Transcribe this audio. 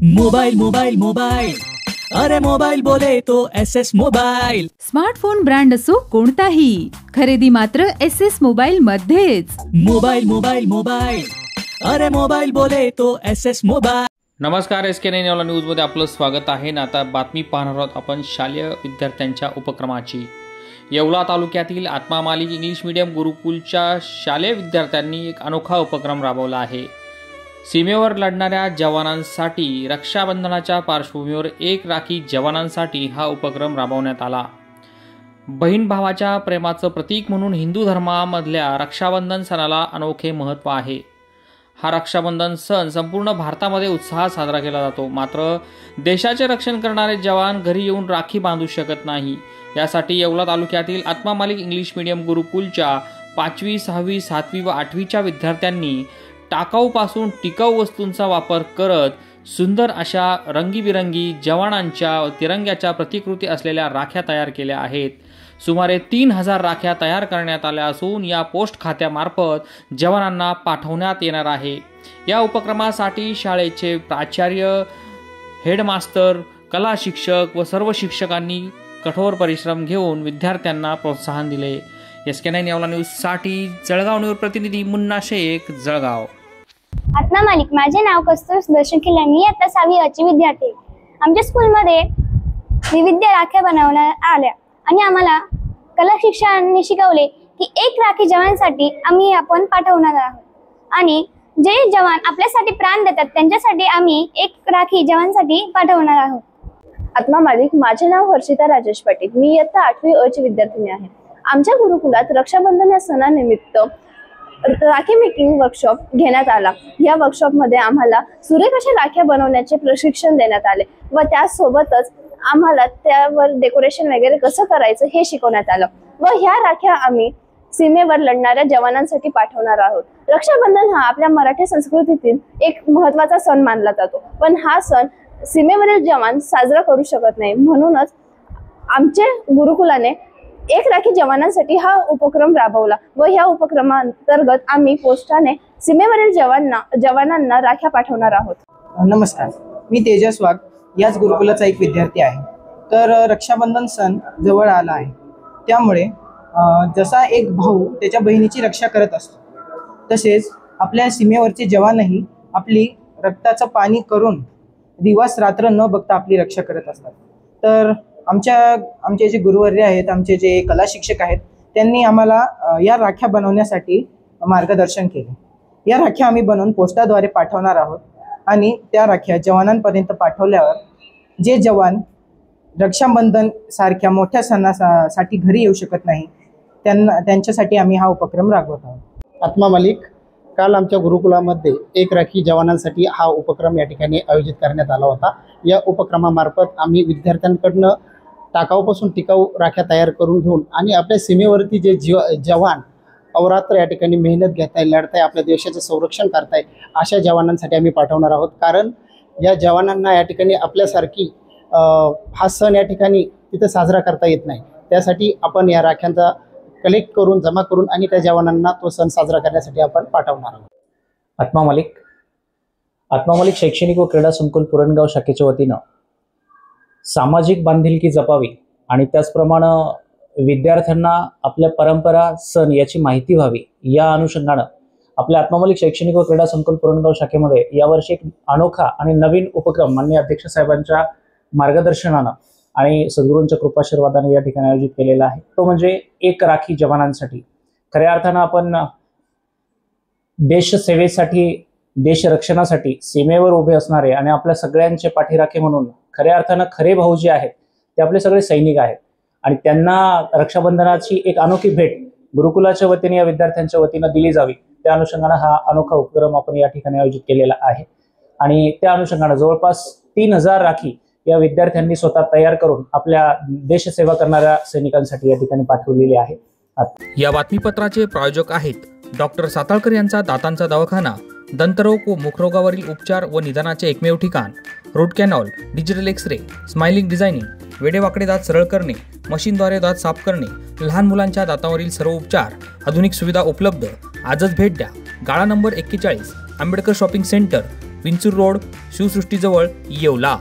Mobile mobile mobile, अरे mobile बोले तो SS मोबाइल। स्मार्टफोन ब्रँड असो कोणताही, खरेदी मात्र SS मोबाइल मध्येच। मोबाइल मोबाइल मोबाइल, अरे मोबाइल बोले तो SS मोबाइल। नमस्कार, SK9 न्यूजमध्ये आपलं स्वागत आहे ना। आता बातमी पाहणार आहोत आपण शालेय विद्यार्थ्यांच्या उपक्रमाची। येवला तालुक्यातील आत्मा मालिक इंग्लिश मीडियम गुरुकुलच्या शालेय विद्यार्थ्यांनी एक अनोखा उपक्रम राबवला आहे। सीमेवर लढणाऱ्या जवानांसाठी रक्षाबंधनाच्या पार्श्वभूमीवर एक राखी जवानांसाठी हा उपक्रम राबवण्यात आला। बहीण भावाच्या प्रेमाचं प्रतीक म्हणून हिंदू धर्मामधल्या रक्षाबंधन सणाला अनोखे महत्त्व आहे। हा रक्षाबंधन सण संपूर्ण भारतामध्ये उत्साहात साजरा केला जातो। मात्र देशाचे रक्षण करणारे जवान घरी येऊन राखी बांधू शकत नाही। यासाठी येवला तालुक्यातील आत्मा मालिक इंग्लिश मीडियम गुरुकुलच्या 5वी, 6वी, 7वी व 8वीच्या विद्यार्थ्यांनी टाकाऊपासून टिकाऊ वस्तूंचा वापर करत सुंदर अशा रंगीबिरंगी जवानांच्या तिरंग्याच्या प्रतिकृती असलेल्या राख्या तयार केल्या आहेत। सुमारे 3000 राख्या तयार करण्यात आल्या असून या पोस्ट खात्यामार्फत जवानांना पाठवण्यात येणार आहे। या उपक्रमासाठी शाळेचे प्राचार्य, हेडमास्तर, कला शिक्षक व सर्व शिक्षकांनी कठोर परिश्रम घेऊन विद्यार्थ्यांना प्रोत्साहन दिले। SK9 न्यूजसाठी जळगाव न्यूज प्रतिनिधी मुन्ना शेख, जळगाव। आत्मा मालिक, माझे नाव कस्तुर सुदर्शन खिल्लार, मी आता 6वी अची विद्यार्थी। आमच्या स्कूलमध्ये विविध राख्या बनवण्यात आल्या आणि आम्हाला कला शिक्षकांनी शिकवले की एक राखी जवानांसाठी आपण पाठवणार आहोत आणि जे जवान आपल्यासाठी प्राण देतात त्यांच्यासाठी आम्ही एक राखी जवानांसाठी पाठवणार आहोत। आत्मा मालिक, माझे नाव हर्षिता राजेश पाटील, मी आता 8वी अची विद्यार्थिनी आहे। आमच्या गुरुकुलात रक्षाबंधन या सणानिमित्त राखी मेकिंग वर्कशॉप घेण्यात आला। या वर्कशॉपमध्ये आम्हाला सुरेख अशा राख्या बनवण्याचे प्रशिक्षण देण्यात आले व त्यासोबतच आम्हाला त्यावर डेकोरेशन वगैरे कसं करायचं हे शिकवण्यात आलं व ह्या राख्या आम्ही सीमेवर लढणाऱ्या जवानांसाठी पाठवणार आहोत। रक्षाबंधन हा आपल्या मराठी संस्कृतीतील एक महत्त्वाचा सण मानला जातो, पण हा सण सीमेवरील जवान साजरा करू शकत नाही। म्हणूनच आमच्या गुरुकुलाने एक राखी जवानांसाठी हा उपक्रम राबवला व ह्या उपक्रमांतर्गत आम्ही पोस्टाने सीमेवरील जवानांना राख्या पाठवणार आहोत। नमस्कार, मी तेजस वाघ, याच गुरुकुलाचा एक विद्यार्थी आहे। तर रक्षाबंधन सण जवळ आला आहे, त्यामुळे जसा एक भाऊ त्याच्या बहिणीची रक्षा करत असतो, तसेच आपल्या सीमेवरचे जवानही आपली रक्ताचं पाणी करून दिवस रात्र न बघता आपली रक्षा करत असतात। तर आमचे जे गुरुवर्य आहेत, आमचे जे कला शिक्षक आहेत, त्यांनी आम्हाला या राख्या बनवण्यासाठी मार्गदर्शन केले। या राख्या आम्ही बनवून पोस्टाद्वारे पाठवणार आहोत आणि त्या राख्या जवानांपर्यंत पाठवल्यावर जे जवान रक्षाबंधन सारख्या मोठ्या सणासाठी घरी येऊ शकत नाही त्यांच्यासाठी आम्ही हा उपक्रम राबवत आहोत। आत्मा मालिक, काल आमच्या गुरुकुलामध्ये एक राखी जवानांसाठी हा उपक्रम या ठिकाणी आयोजित करण्यात आला होता। या उपक्रमामार्फत आम्ही विद्यार्थ्यांकडनं टाकाऊपासून टिकाऊ राख्या तयार करून घेऊन आणि आपल्या सीमेवरती जे जवान अवरात्र या ठिकाणी मेहनत घेताय, लढताय, आपल्या देशाचं संरक्षण करताय, अशा जवानांसाठी आम्ही पाठवणार आहोत। कारण या जवानांना या ठिकाणी आपल्यासारखी हा सण या ठिकाणी तिथं साजरा करता येत नाही। त्यासाठी आपण या राख्यांचा कलेक्ट करून, जमा करून आणि त्या जवानांना तो सण साजरा करण्यासाठी आपण पाठवणार आहोत। आत्मा मालिक शैक्षणिक व क्रीडा संकुल पुरणगाव शाखेच्या वतीनं सामाजिक बांधिलकी जपावी आणि त्याचप्रमाणे विद्यार्थ्यांना आपल्या परंपरा, सण याची माहिती व्हावी, या अनुषंगानं आपल्या आत्मा मालिक शैक्षणिक व क्रीडा संकुल पुरणगाव शाखेमध्ये यावर्षी एक अनोखा आणि नवीन उपक्रम माननीय अध्यक्ष साहेबांच्या मार्गदर्शनानं आणि सद्गुरूंच्या कृपाशीर्वादाने या ठिकाणी आयोजित केलेला आहे। तो म्हणजे एक राखी जवानांसाठी। खऱ्या अर्थानं आपण देशसेवेसाठी, देश रक्षणासाठी सीमेवर उभे असणारे आणि आपल्या सगळ्यांचे पाठीराखे म्हणून खऱ्या अर्थानं खरे भाऊ जे आहेत ते आपले सगळे सैनिक आहेत आणि त्यांना रक्षाबंधनाची एक अनोखी भेट गुरुकुलाच्या वतीने या विद्यार्थ्यांच्या वतीनं दिली जावी, त्या अनुषंगानं हा अनोखा उपक्रम आपण या ठिकाणी आयोजित केलेला आहे। आणि त्या अनुषंगानं जवळपास 3000 राखी या विद्यार्थ्यांनी स्वतः तयार करून आपल्या देशसेवा करणाऱ्या सैनिकांसाठी या ठिकाणी पाठवलेली आहे। या बातमीपत्राचे प्रायोजक आहेत डॉक्टर साताळकर यांचा दातांचा दवाखाना, दंतरोग व मुखरोगावरील उपचार व निदानाचे एकमेव ठिकाण, root canal, digital X-ray, smiling designing, वेडेवाकडे दात सरळ करणे, मशीनद्वारे दात साफ करणे, लहान मुलांच्या दातावरील सर्व उपचार, आधुनिक सुविधा उपलब्ध। आजच भेट द्या। गाळा number 41, Ambedkar shopping centre, Vinchur road, शिवसृष्टीजवळ, येवला.